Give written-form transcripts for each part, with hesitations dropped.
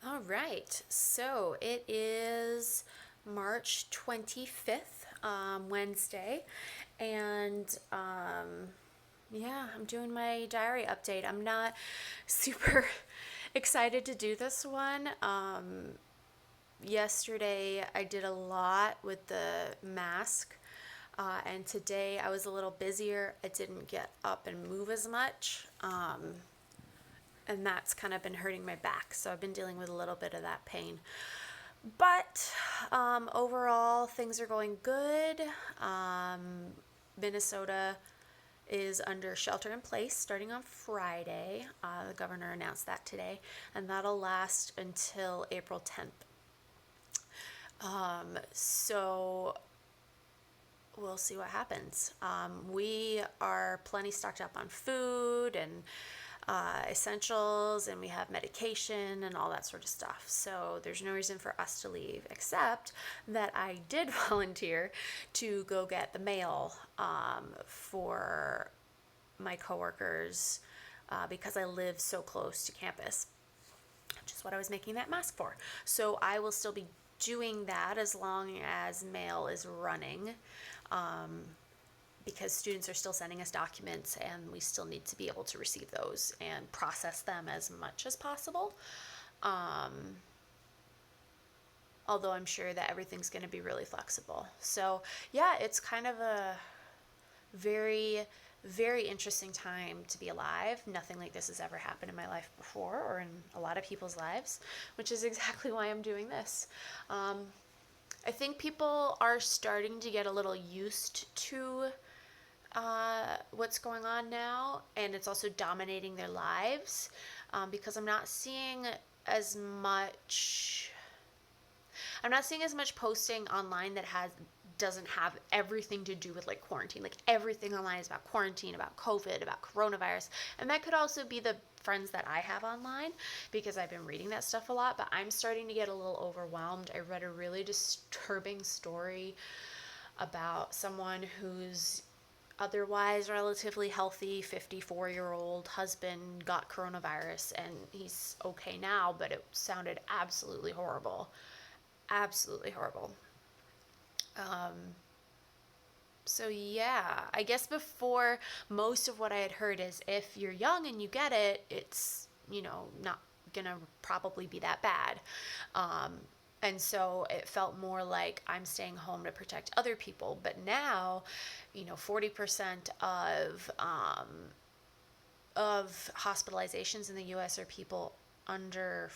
All right, so it is March 25th, Wednesday, and yeah, I'm doing my diary update. I'm not super excited to do this one. Yesterday, I did a lot with the mask, and today I was a little busier. I didn't get up and move as much. And that's kind of been hurting my back. So I've been dealing with a little bit of that pain. But overall, things are going good. Minnesota is under shelter in place starting on Friday. The governor announced that today, and that'll last until April 10th. So we'll see what happens. We are plenty stocked up on food and essentials, and we have medication and all that sort of stuff. So there's no reason for us to leave, except that I did volunteer to go get the mail for my coworkers because I live so close to campus, which is what I was making that mask for. So I will still be doing that as long as mail is running. Because students are still sending us documents and we still need to be able to receive those and process them as much as possible. Although I'm sure that everything's going to be really flexible. So yeah, it's kind of a very, very interesting time to be alive. Nothing like this has ever happened in my life before, or in a lot of people's lives, which is exactly why I'm doing this. I think people are starting to get a little used to what's going on now, and it's also dominating their lives, because I'm not seeing as much posting online that doesn't have everything to do with like quarantine. Like everything online is about quarantine, about COVID, about coronavirus, and that could also be the friends that I have online because I've been reading that stuff a lot. But I'm starting to get a little overwhelmed. I read a really disturbing story about someone who's otherwise relatively healthy 54-year-old husband got coronavirus, and he's okay now, but it sounded absolutely horrible. Absolutely horrible. So yeah, I guess before, most of what I had heard is if you're young and you get it, it's, not gonna probably be that bad. And so it felt more like I'm staying home to protect other people. But now, 40% of hospitalizations in the U.S. are people under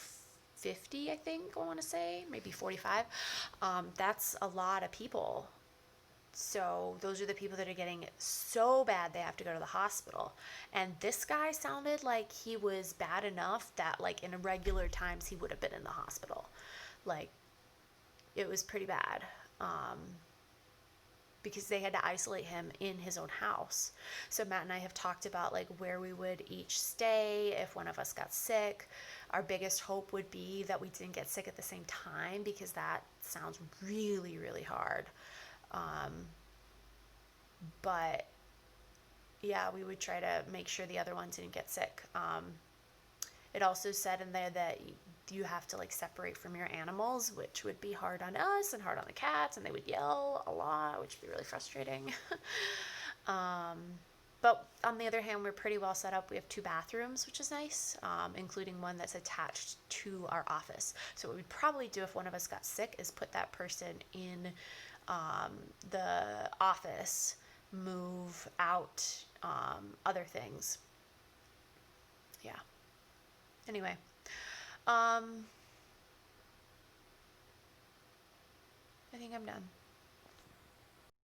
50, I think I want to say, maybe 45. That's a lot of people. So those are the people that are getting it so bad they have to go to the hospital. And this guy sounded like he was bad enough that, like, in regular times he would have been in the hospital. Like, it was pretty bad. Because they had to isolate him in his own house. So Matt and I have talked about like where we would each stay if one of us got sick. Our biggest hope would be that we didn't get sick at the same time, because that sounds really, really hard. But yeah, we would try to make sure the other one didn't get sick. It also said in there that you have to like separate from your animals, which would be hard on us and hard on the cats, and they would yell a lot, which would be really frustrating. But on the other hand, we're pretty well set up. We have 2 bathrooms, which is nice, including one that's attached to our office. So what we'd probably do if one of us got sick is put that person in the office, move out other things. Yeah. Anyway, I think I'm done.